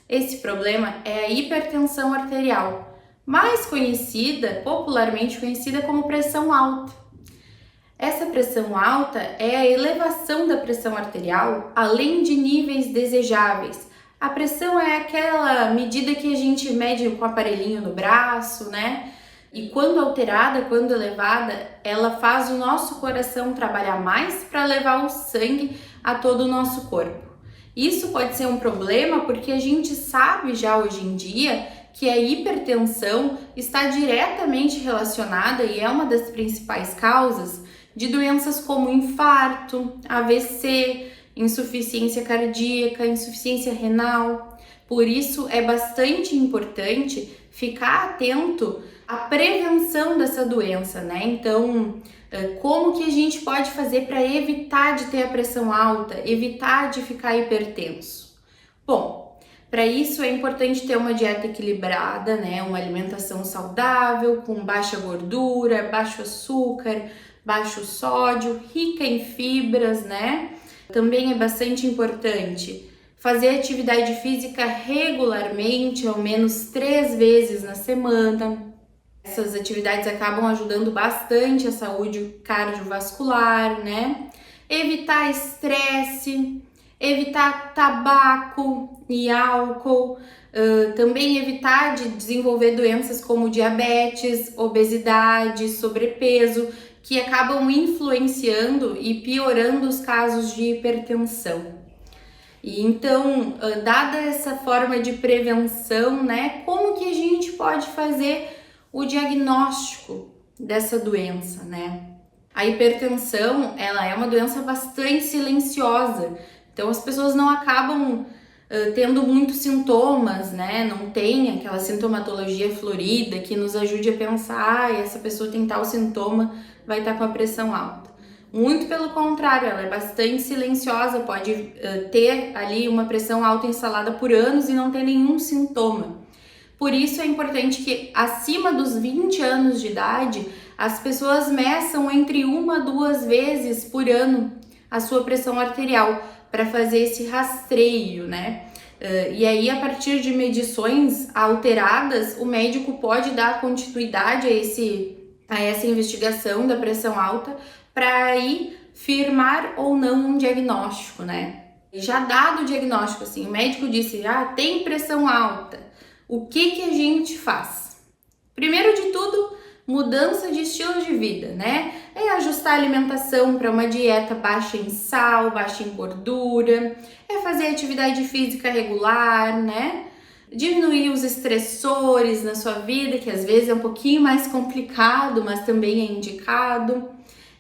Esse problema é a hipertensão arterial, mais conhecida, popularmente conhecida como pressão alta. Essa pressão alta é a elevação da pressão arterial além de níveis desejáveis. A pressão é aquela medida que a gente mede com o aparelhinho no braço, né? E quando alterada, quando elevada, ela faz o nosso coração trabalhar mais para levar o sangue a todo o nosso corpo. Isso pode ser um problema porque a gente sabe já hoje em dia que a hipertensão está diretamente relacionada e é uma das principais causas de doenças como infarto, AVC, insuficiência cardíaca, insuficiência renal. Por isso é bastante importante ficar atento à prevenção dessa doença, né? Então, como que a gente pode fazer para evitar de ter a pressão alta, evitar de ficar hipertenso? Bom, para isso é importante ter uma dieta equilibrada, né? Uma alimentação saudável, com baixa gordura, baixo açúcar, baixo sódio, rica em fibras, né? Também é bastante importante fazer atividade física regularmente, ao menos 3 vezes na semana. Essas atividades acabam ajudando bastante a saúde cardiovascular, né? Evitar estresse, evitar tabaco e álcool, também evitar de desenvolver doenças como diabetes, obesidade, sobrepeso, que acabam influenciando e piorando os casos de hipertensão. E então, dada essa forma de prevenção, né, como que a gente pode fazer o diagnóstico dessa doença, né? A hipertensão, ela é uma doença bastante silenciosa, então as pessoas não acabam tendo muitos sintomas, né? Não tem aquela sintomatologia florida que nos ajude a pensar, essa pessoa tem tal sintoma, vai estar com a pressão alta. Muito pelo contrário, ela é bastante silenciosa, pode ter ali uma pressão alta instalada por anos e não ter nenhum sintoma. Por isso é importante que acima dos 20 anos de idade, as pessoas meçam entre 1 a 2 vezes por ano a sua pressão arterial para fazer esse rastreio, né? E aí, a partir de medições alteradas, o médico pode dar continuidade a essa investigação da pressão alta para aí firmar ou não um diagnóstico, né? Já dado o diagnóstico, assim, o médico disse, tem pressão alta. O que a gente faz? Primeiro de tudo, mudança de estilo de vida, né? É ajustar a alimentação para uma dieta baixa em sal, baixa em gordura, é fazer atividade física regular, né? Diminuir os estressores na sua vida, que às vezes é um pouquinho mais complicado, mas também é indicado.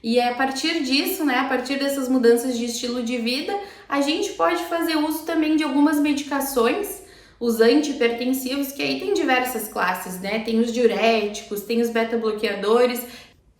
E é a partir disso, né, a partir dessas mudanças de estilo de vida, a gente pode fazer uso também de algumas medicações, os antihipertensivos, que aí tem diversas classes, né? Tem os diuréticos, tem os beta-bloqueadores,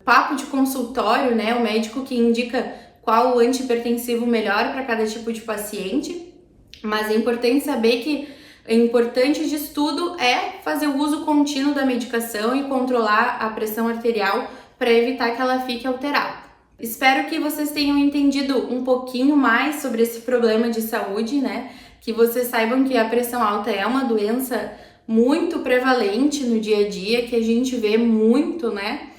papo de consultório, né? O médico que indica qual o antihipertensivo melhor para cada tipo de paciente. Mas é importante saber que o importante disso tudo é fazer o uso contínuo da medicação e controlar a pressão arterial para evitar que ela fique alterada. Espero que vocês tenham entendido um pouquinho mais sobre esse problema de saúde, né? Que vocês saibam que a pressão alta é uma doença muito prevalente no dia a dia, que a gente vê muito, né?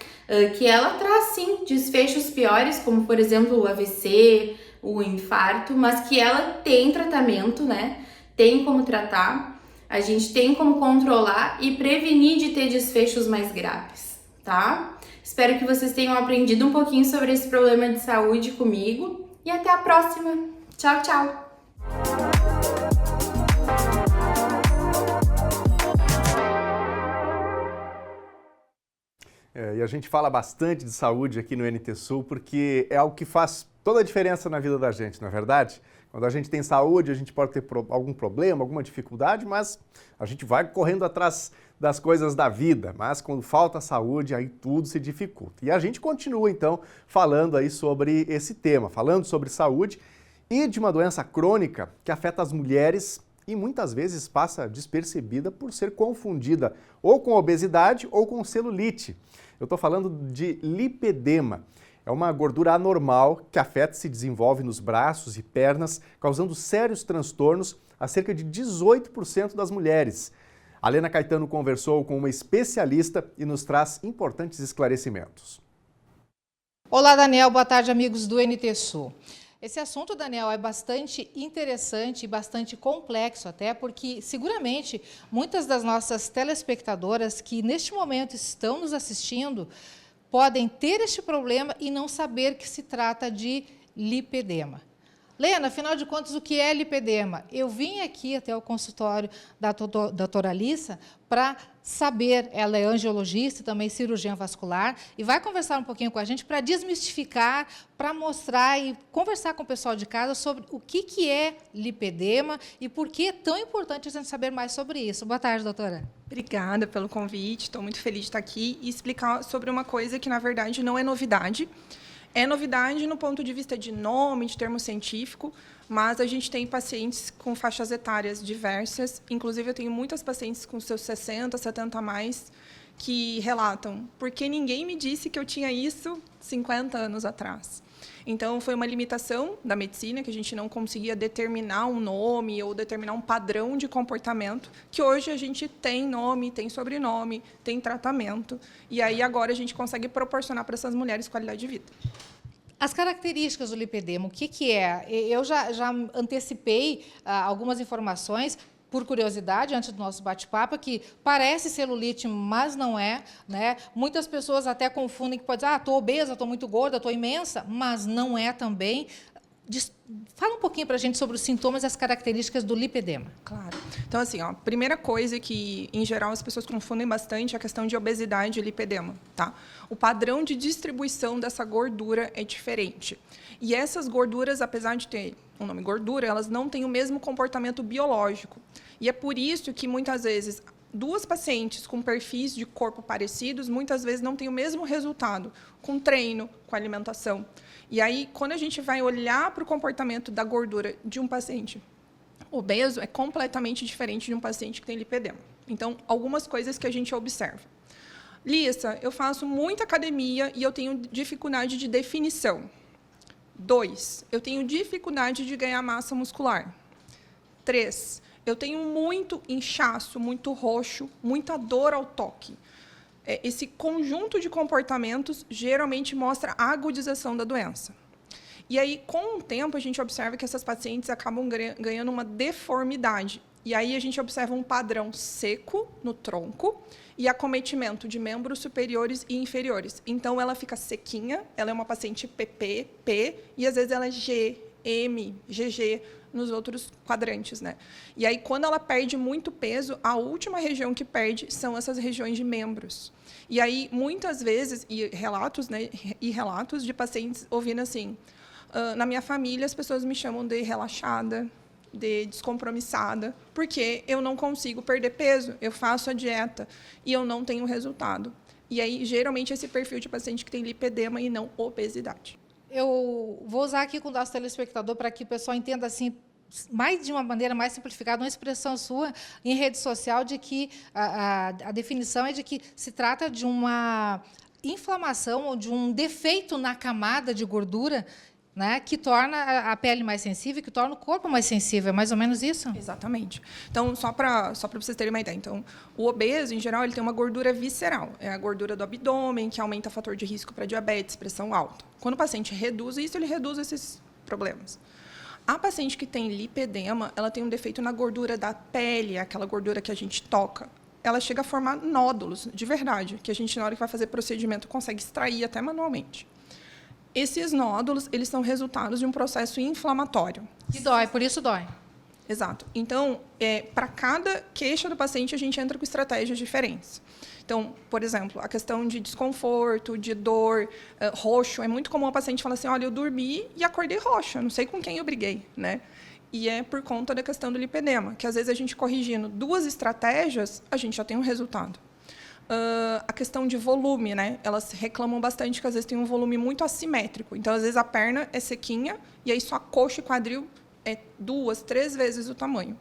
Que ela traz, sim, desfechos piores, como, por exemplo, o AVC, o infarto, mas que ela tem tratamento, né? Tem como tratar, a gente tem como controlar e prevenir de ter desfechos mais graves, tá? Espero que vocês tenham aprendido um pouquinho sobre esse problema de saúde comigo e até a próxima. Tchau, tchau! E a gente fala bastante de saúde aqui no NT Sul porque é algo que faz toda a diferença na vida da gente, não é verdade? Quando a gente tem saúde, a gente pode ter algum problema, alguma dificuldade, mas a gente vai correndo atrás das coisas da vida. Mas quando falta saúde, aí tudo se dificulta. E a gente continua, então, falando aí sobre esse tema, falando sobre saúde e de uma doença crônica que afeta as mulheres e muitas vezes passa despercebida por ser confundida ou com obesidade ou com celulite. Eu estou falando de lipedema. É uma gordura anormal que afeta e se desenvolve nos braços e pernas, causando sérios transtornos a cerca de 18% das mulheres. A Lena Caetano conversou com uma especialista e nos traz importantes esclarecimentos. Olá, Daniel. Boa tarde, amigos do NT Sul. Esse assunto, Daniel, é bastante interessante e bastante complexo até, porque seguramente muitas das nossas telespectadoras que neste momento estão nos assistindo podem ter este problema e não saber que se trata de lipedema. Lena, afinal de contas, o que é lipedema? Eu vim aqui até o consultório da doutora Alissa para saber, ela é angiologista e também cirurgiã vascular, e vai conversar um pouquinho com a gente para desmistificar, para mostrar e conversar com o pessoal de casa sobre o que é lipedema e por que é tão importante a gente saber mais sobre isso. Boa tarde, doutora. Obrigada pelo convite, estou muito feliz de estar aqui e explicar sobre uma coisa que, na verdade, não é novidade. É novidade no ponto de vista de nome, de termo científico, mas a gente tem pacientes com faixas etárias diversas. Inclusive, eu tenho muitas pacientes com seus 60, 70 a mais que relatam, porque ninguém me disse que eu tinha isso 50 anos atrás. Então, foi uma limitação da medicina, que a gente não conseguia determinar um nome ou determinar um padrão de comportamento, que hoje a gente tem nome, tem sobrenome, tem tratamento, e aí agora a gente consegue proporcionar para essas mulheres qualidade de vida. As características do lipedema, o que é? Eu já antecipei algumas informações, por curiosidade, antes do nosso bate-papo, que parece celulite, mas não é, né? Muitas pessoas até confundem que pode dizer, estou obesa, estou muito gorda, estou imensa, mas não é também. Fala um pouquinho para a gente sobre os sintomas e as características do lipedema. Claro. Então, assim, ó, primeira coisa que, em geral, as pessoas confundem bastante é a questão de obesidade e lipedema, tá? O padrão de distribuição dessa gordura é diferente. E essas gorduras, apesar de ter o nome gordura, elas não têm o mesmo comportamento biológico. E é por isso que, muitas vezes, duas pacientes com perfis de corpo parecidos, muitas vezes não têm o mesmo resultado com treino, com alimentação. E aí, quando a gente vai olhar para o comportamento da gordura de um paciente obeso, é completamente diferente de um paciente que tem lipedema. Então, algumas coisas que a gente observa. Lissa, eu faço muita academia e eu tenho dificuldade de definição. 2, eu tenho dificuldade de ganhar massa muscular. 3, eu tenho muito inchaço, muito roxo, muita dor ao toque. Esse conjunto de comportamentos geralmente mostra a agudização da doença. E aí, com o tempo, a gente observa que essas pacientes acabam ganhando uma deformidade. E aí a gente observa um padrão seco no tronco e acometimento de membros superiores e inferiores. Então, ela fica sequinha, ela é uma paciente PP, P, e às vezes ela é G, M, GG, nos outros quadrantes, né? E aí, quando ela perde muito peso, a última região que perde são essas regiões de membros. E aí, muitas vezes, relatos de pacientes ouvindo assim, na minha família, as pessoas me chamam de relaxada, de descompromissada, porque eu não consigo perder peso, eu faço a dieta e eu não tenho resultado. E aí, geralmente, esse perfil de paciente que tem lipedema e não obesidade. Eu vou usar aqui com o nosso telespectador para que o pessoal entenda assim, de uma maneira mais simplificada, uma expressão sua em rede social de que a definição é de que se trata de uma inflamação ou de um defeito na camada de gordura, né, que torna a pele mais sensível, que torna o corpo mais sensível. É mais ou menos isso? Exatamente. Então, só para vocês terem uma ideia. Então, o obeso, em geral, ele tem uma gordura visceral. É a gordura do abdômen, que aumenta o fator de risco para diabetes, pressão alta. Quando o paciente reduz isso, ele reduz esses problemas. A paciente que tem lipedema, ela tem um defeito na gordura da pele, aquela gordura que a gente toca. Ela chega a formar nódulos, de verdade, que a gente, na hora que vai fazer procedimento, consegue extrair até manualmente. Esses nódulos, eles são resultados de um processo inflamatório. Que dói, por isso dói. Exato. Então, para cada queixa do paciente, a gente entra com estratégias diferentes. Então, por exemplo, a questão de desconforto, de dor, roxo. É muito comum a paciente falar assim, olha, eu dormi e acordei roxa, não sei com quem eu briguei, né? E é por conta da questão do lipedema, que às vezes a gente corrigindo 2 estratégias, a gente já tem um resultado. A questão de volume, né? Elas reclamam bastante que às vezes tem um volume muito assimétrico. Então, às vezes a perna é sequinha e aí só coxa e quadril é 2, 3 vezes o tamanho.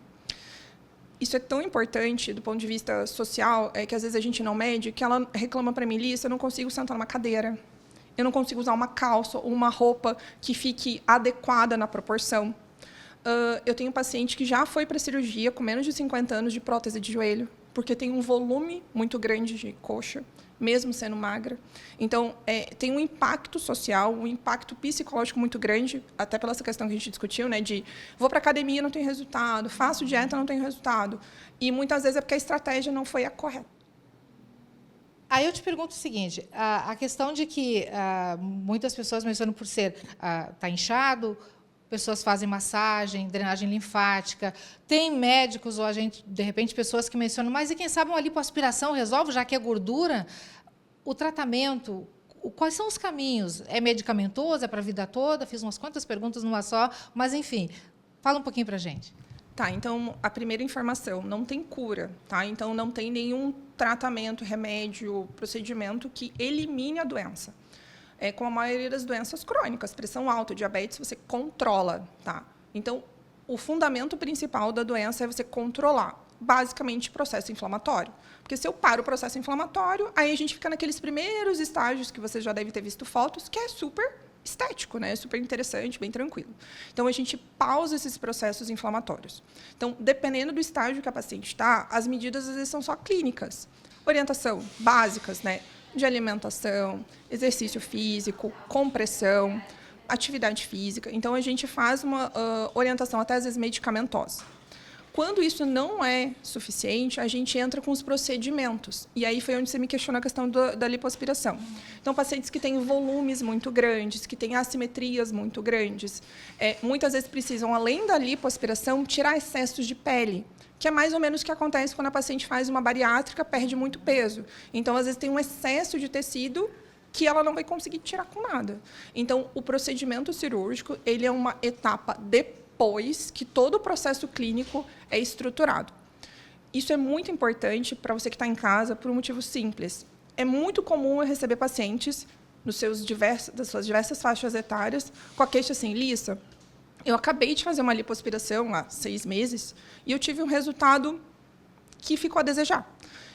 Isso é tão importante do ponto de vista social, que às vezes a gente não mede, que ela reclama para mim, Lissa, eu não consigo sentar numa cadeira, eu não consigo usar uma calça ou uma roupa que fique adequada na proporção. Eu tenho um paciente que já foi para cirurgia com menos de 50 anos de prótese de joelho, porque tem um volume muito grande de coxa, mesmo sendo magra. Então, tem um impacto social, um impacto psicológico muito grande, até pela essa questão que a gente discutiu, né, de vou para a academia, não tenho resultado, faço dieta, não tenho resultado. E muitas vezes é porque a estratégia não foi a correta. Aí eu te pergunto o seguinte, a questão de que muitas pessoas mencionam por ser tá inchado, pessoas fazem massagem, drenagem linfática, tem médicos ou de repente pessoas que mencionam, mas e quem sabe uma lipoaspiração resolve, já que é gordura? O tratamento, quais são os caminhos? É medicamentoso, é para a vida toda? Fiz umas quantas perguntas numa só, mas enfim, fala um pouquinho para a gente. Tá, então, a primeira informação, não tem cura, tá? Então, não tem nenhum tratamento, remédio, procedimento que elimine a doença. Com a maioria das doenças crônicas, pressão alta, diabetes, você controla, tá? Então, o fundamento principal da doença é você controlar, basicamente, o processo inflamatório. Porque se eu paro o processo inflamatório, aí a gente fica naqueles primeiros estágios que você já deve ter visto fotos, que é super estético, né? Super interessante, bem tranquilo. Então, a gente pausa esses processos inflamatórios. Então, dependendo do estágio que a paciente está, as medidas, às vezes, são só clínicas. Orientação básicas, né? De alimentação, exercício físico, compressão, atividade física. Então, a gente faz uma orientação, até às vezes, medicamentosa. Quando isso não é suficiente, a gente entra com os procedimentos. E aí foi onde você me questionou a questão da lipoaspiração. Então, pacientes que têm volumes muito grandes, que têm assimetrias muito grandes, muitas vezes precisam, além da lipoaspiração, tirar excessos de pele, que é mais ou menos o que acontece quando a paciente faz uma bariátrica, perde muito peso. Então, às vezes, tem um excesso de tecido que ela não vai conseguir tirar com nada. Então, o procedimento cirúrgico, ele é uma etapa depois que todo o processo clínico é estruturado. Isso é muito importante para você que está em casa por um motivo simples. É muito comum eu receber pacientes das suas diversas faixas etárias com a queixa assim, Lissa, eu acabei de fazer uma lipoaspiração há 6 meses e eu tive um resultado que ficou a desejar.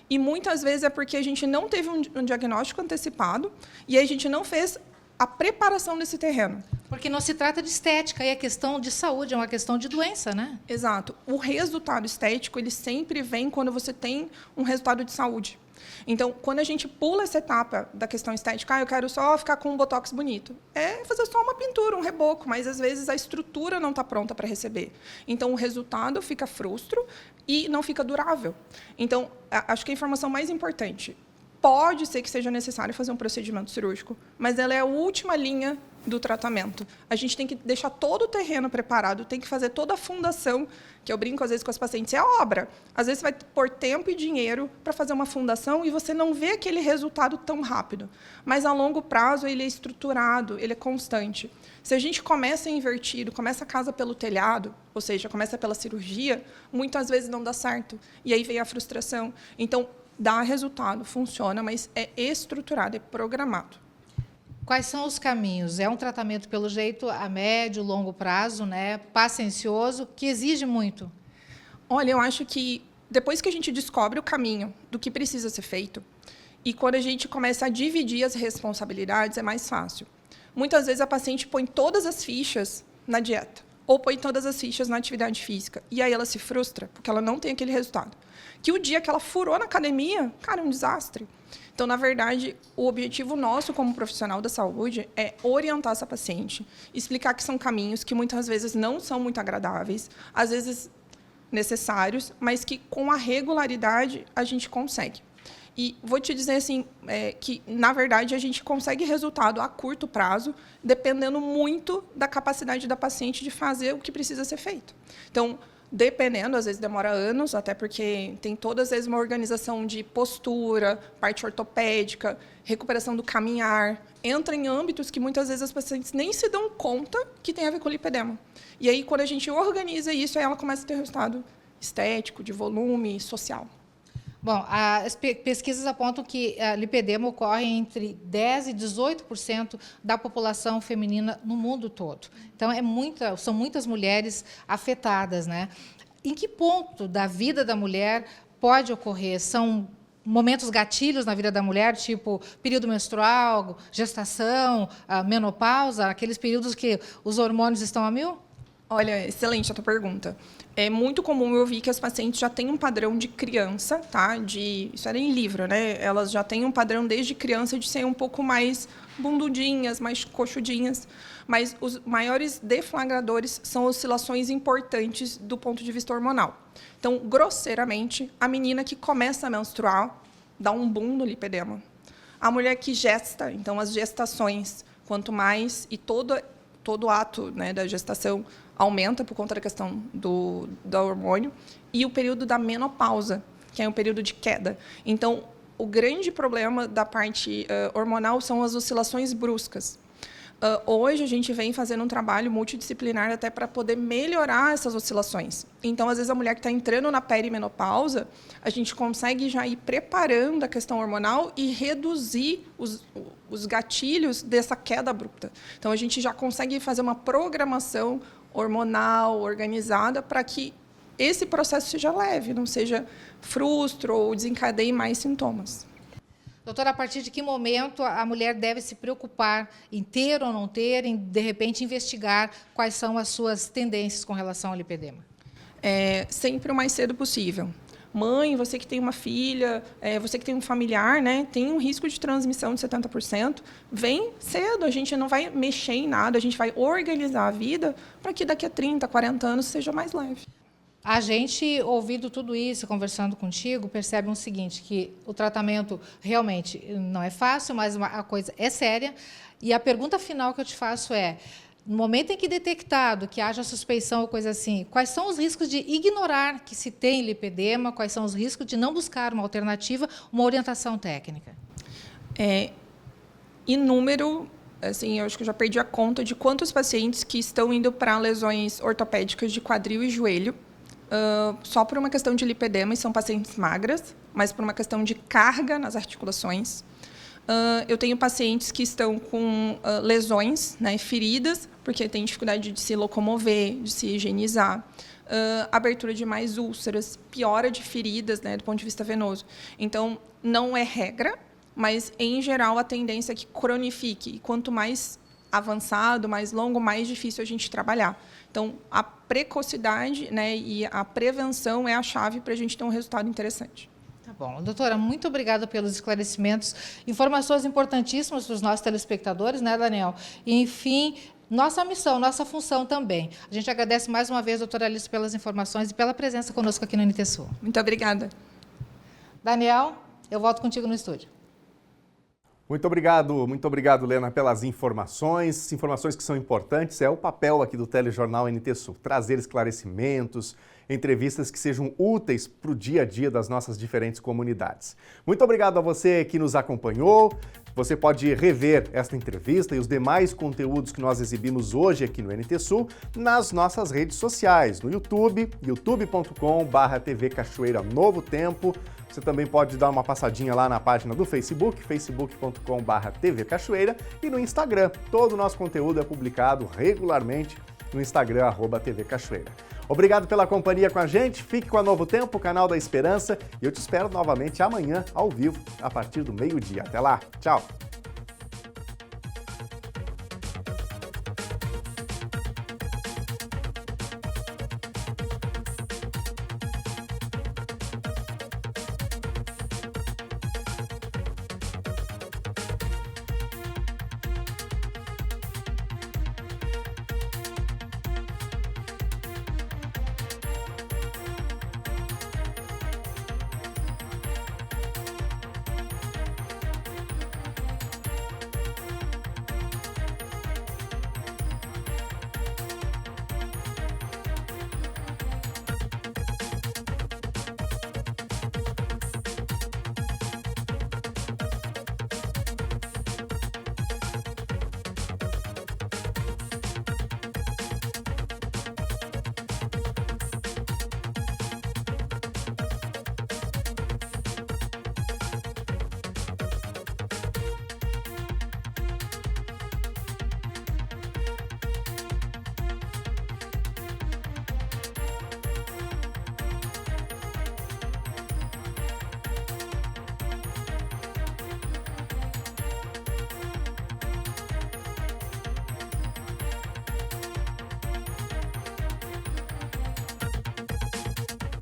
E muitas vezes é porque a gente não teve um diagnóstico antecipado e a gente não fez a preparação desse terreno. Porque não se trata de estética, é questão de saúde, é uma questão de doença, né? Exato. O resultado estético, ele sempre vem quando você tem um resultado de saúde. Então, quando a gente pula essa etapa da questão estética, eu quero só ficar com um botox bonito. É fazer só uma pintura, um reboco, mas às vezes a estrutura não está pronta para receber. Então, o resultado fica frustro e não fica durável. Então, acho que a informação mais importante, pode ser que seja necessário fazer um procedimento cirúrgico, mas ela é a última linha do tratamento. A gente tem que deixar todo o terreno preparado, tem que fazer toda a fundação, que eu brinco às vezes com as pacientes, é obra. Às vezes você vai pôr tempo e dinheiro para fazer uma fundação e você não vê aquele resultado tão rápido. Mas, a longo prazo, ele é estruturado, ele é constante. Se a gente começa invertido, começa a casa pelo telhado, ou seja, começa pela cirurgia, muitas vezes não dá certo. E aí vem a frustração. Então, dá resultado, funciona, mas é estruturado, é programado. Quais são os caminhos? É um tratamento, pelo jeito, a médio, longo prazo, né? Paciencioso, que exige muito? Olha, eu acho que depois que a gente descobre o caminho do que precisa ser feito, e quando a gente começa a dividir as responsabilidades, é mais fácil. Muitas vezes a paciente põe todas as fichas na dieta, ou põe todas as fichas na atividade física, e aí ela se frustra, porque ela não tem aquele resultado. Que o dia que ela furou na academia, cara, é um desastre. Então, na verdade, o objetivo nosso como profissional da saúde é orientar essa paciente, explicar que são caminhos que muitas vezes não são muito agradáveis, às vezes necessários, mas que com a regularidade a gente consegue. E vou te dizer assim, que, na verdade, a gente consegue resultado a curto prazo, dependendo muito da capacidade da paciente de fazer o que precisa ser feito. Então, dependendo, às vezes demora anos, até porque tem todas as vezes uma organização de postura, parte ortopédica, recuperação do caminhar, entra em âmbitos que muitas vezes as pacientes nem se dão conta que tem a ver com lipedema. E aí, quando a gente organiza isso, aí ela começa a ter resultado estético, de volume, social. Bom, as pesquisas apontam que a lipedema ocorre entre 10% e 18% da população feminina no mundo todo. Então, são muitas mulheres afetadas, né? Em que ponto da vida da mulher pode ocorrer? São momentos gatilhos na vida da mulher, tipo período menstrual, gestação, menopausa, aqueles períodos que os hormônios estão a mil? Olha, excelente a tua pergunta. É muito comum eu ouvir que as pacientes já têm um padrão de criança, tá? Isso era em livro, né? Elas já têm um padrão desde criança de ser um pouco mais bundudinhas, mais coxudinhas. Mas os maiores deflagradores são oscilações importantes do ponto de vista hormonal. Então, grosseiramente, a menina que começa a menstruar dá um boom no lipedema. A mulher que gesta, então as gestações, quanto mais, e todo o ato, né, da gestação aumenta por conta da questão do hormônio, e o período da menopausa, que é um período de queda. Então, o grande problema da parte hormonal são as oscilações bruscas. Hoje, a gente vem fazendo um trabalho multidisciplinar até para poder melhorar essas oscilações. Então, às vezes, a mulher que está entrando na perimenopausa, a gente consegue já ir preparando a questão hormonal e reduzir os gatilhos dessa queda abrupta. Então, a gente já consegue fazer uma programação hormonal organizada para que esse processo seja leve, não seja frustro ou desencadeie mais sintomas. Doutora, a partir de que momento a mulher deve se preocupar em ter ou não ter, em, de repente, investigar quais são as suas tendências com relação ao lipedema? Sempre o mais cedo possível. Mãe, você que tem uma filha, você que tem um familiar, né, tem um risco de transmissão de 70%, vem cedo, a gente não vai mexer em nada, a gente vai organizar a vida para que daqui a 30, 40 anos seja mais leve. A gente, ouvindo tudo isso, conversando contigo, percebe o seguinte, que o tratamento realmente não é fácil, mas a coisa é séria. E a pergunta final que eu te faço é, no momento em que detectado, que haja suspeição ou coisa assim, quais são os riscos de ignorar que se tem lipedema, quais são os riscos de não buscar uma alternativa, uma orientação técnica? Inúmero, assim, eu acho que eu já perdi a conta de quantos pacientes que estão indo para lesões ortopédicas de quadril e joelho, só por uma questão de lipedema, e são pacientes magras, mas por uma questão de carga nas articulações. Eu tenho pacientes que estão com lesões, né, feridas, porque têm dificuldade de se locomover, de se higienizar, abertura de mais úlceras, piora de feridas, né, do ponto de vista venoso. Então, não é regra, mas, em geral, a tendência é que cronifique. E quanto mais avançado, mais longo, mais difícil a gente trabalhar. Então, a precocidade, né, e a prevenção é a chave para a gente ter um resultado interessante. Tá bom. Doutora, muito obrigada pelos esclarecimentos, informações importantíssimas para os nossos telespectadores, né, Daniel? E, enfim, nossa missão, nossa função também. A gente agradece mais uma vez, doutora Alice, pelas informações e pela presença conosco aqui no NT Sul. Muito obrigada. Daniel, eu volto contigo no estúdio. Muito obrigado, Lena, pelas informações que são importantes. É o papel aqui do Telejornal NT Sul, trazer esclarecimentos, entrevistas que sejam úteis para o dia a dia das nossas diferentes comunidades. Muito obrigado a você que nos acompanhou. Você pode rever esta entrevista e os demais conteúdos que nós exibimos hoje aqui no NT Sul nas nossas redes sociais, no YouTube, youtube.com/TV Cachoeira Novo Tempo. Você também pode dar uma passadinha lá na página do Facebook, facebook.com/TV Cachoeira, e no Instagram. Todo o nosso conteúdo é publicado regularmente no Instagram, @TV Cachoeira. Obrigado pela companhia com a gente, fique com a Novo Tempo, o canal da Esperança, e eu te espero novamente amanhã, ao vivo, a partir do meio-dia. Até lá, tchau!